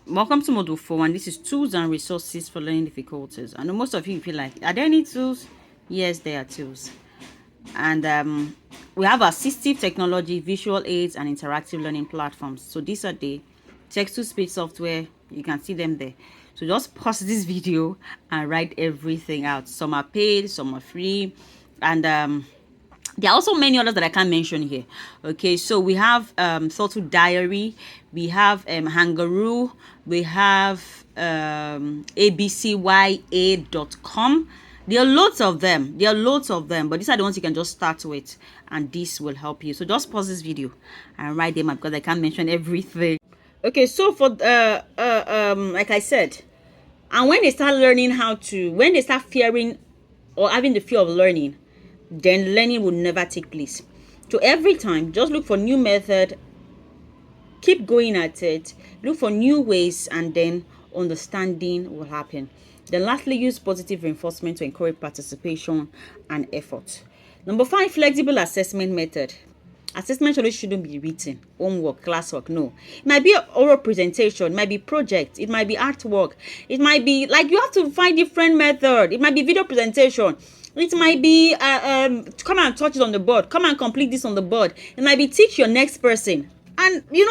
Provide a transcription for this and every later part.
Welcome to Module 4, and this is tools and resources for learning difficulties. I know most of you feel like, are there any tools? Yes, there are tools. And we have assistive technology, visual aids, and interactive learning platforms. So these are the text-to-speech software. You can see them there. So just pause this video and write everything out. Some are paid, some are free, and there are also many others that I can't mention here. Okay, so we have Thoughtful Diary, we have Hangaroo, we have abcya.com. There are loads of them. But these are the ones you can just start with, and this will help you. So just pause this video and write them up because I can't mention everything. Okay, so for like I said, and when they start learning when they start fearing or having the fear of learning, then learning will never take place. So every time, just look for new method, keep going at it, look for new ways, and then understanding will happen. Then lastly, use positive reinforcement to encourage participation and effort. Number 5, flexible assessment method. Assessment always shouldn't be written, homework, classwork. No, it might be an oral presentation, it might be project, it might be artwork, it might be like you have to find different method. It might be video presentation, it might be come and touch it on the board, come and complete this on the board. It might be teach your next person. And you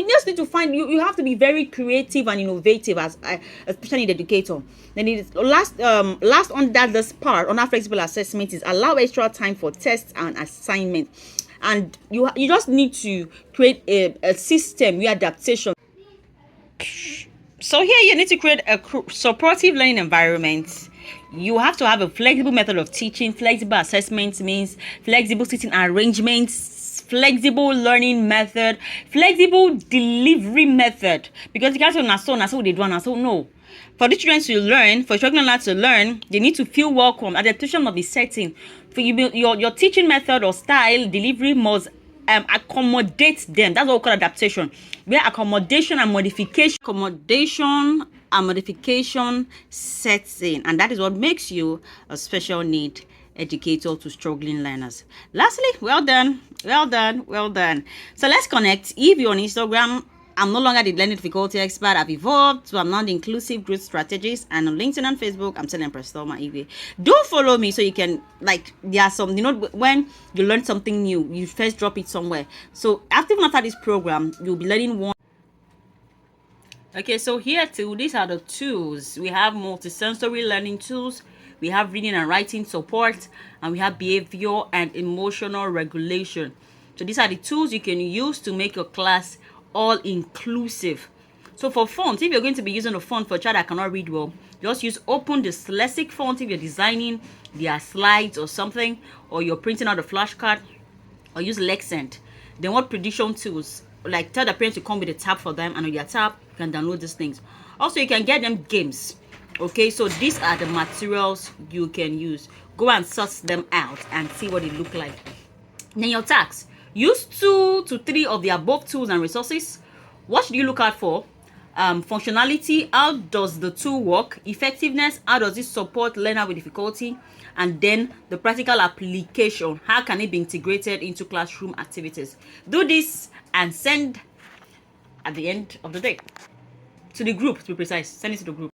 just need to find, you have to be very creative and innovative as especially in the educator. Then it is last under this part on our flexible assessment is allow extra time for tests and assignment. And you just need to create a system where adaptation. So here you need to create a supportive learning environment. You have to have a flexible method of teaching. Flexible assessment means flexible seating arrangements, flexible learning method, flexible delivery method. Because you can't say that's what they do, and so no. For the children to learn, for children to learn, they need to feel welcome. Adaptation must be setting. For your teaching method or style, delivery must accommodate them. That's what we call adaptation. Where accommodation and modification sets in, and that is what makes you a special need educator to struggling learners. Lastly, well done. So let's connect. If you're on Instagram, I'm no longer the learning difficulty expert. I've evolved to I'm now the inclusive growth strategist, and on LinkedIn and Facebook, I'm selling Prestoma Iwe. Do follow me so you can, like, there are some, when you learn something new, you first drop it somewhere. So after this program, you'll be learning one. Okay, so here too, these are the tools. We have multisensory learning tools, we have reading and writing support, and we have behavior and emotional regulation. So these are the tools you can use to make your class all inclusive. So for fonts, if you're going to be using a font for a child that cannot read well, just use Open Dyslexic font if you're designing their slides or something, or you're printing out a flashcard, or use Lexent. Then what prediction tools, like tell the parents to come with a tab for them, and on your tab you can download these things. Also, you can get them games. Okay, so these are the materials you can use. Go and source them out and see what they look like. Then your tasks. Use 2 to 3 of the above tools and resources. What should you look out for? Functionality, how does the tool work? Effectiveness, how does it support learner with difficulty? And then the practical application, how can it be integrated into classroom activities? Do this and send at the end of the day to the group, to be precise. Send it to the group.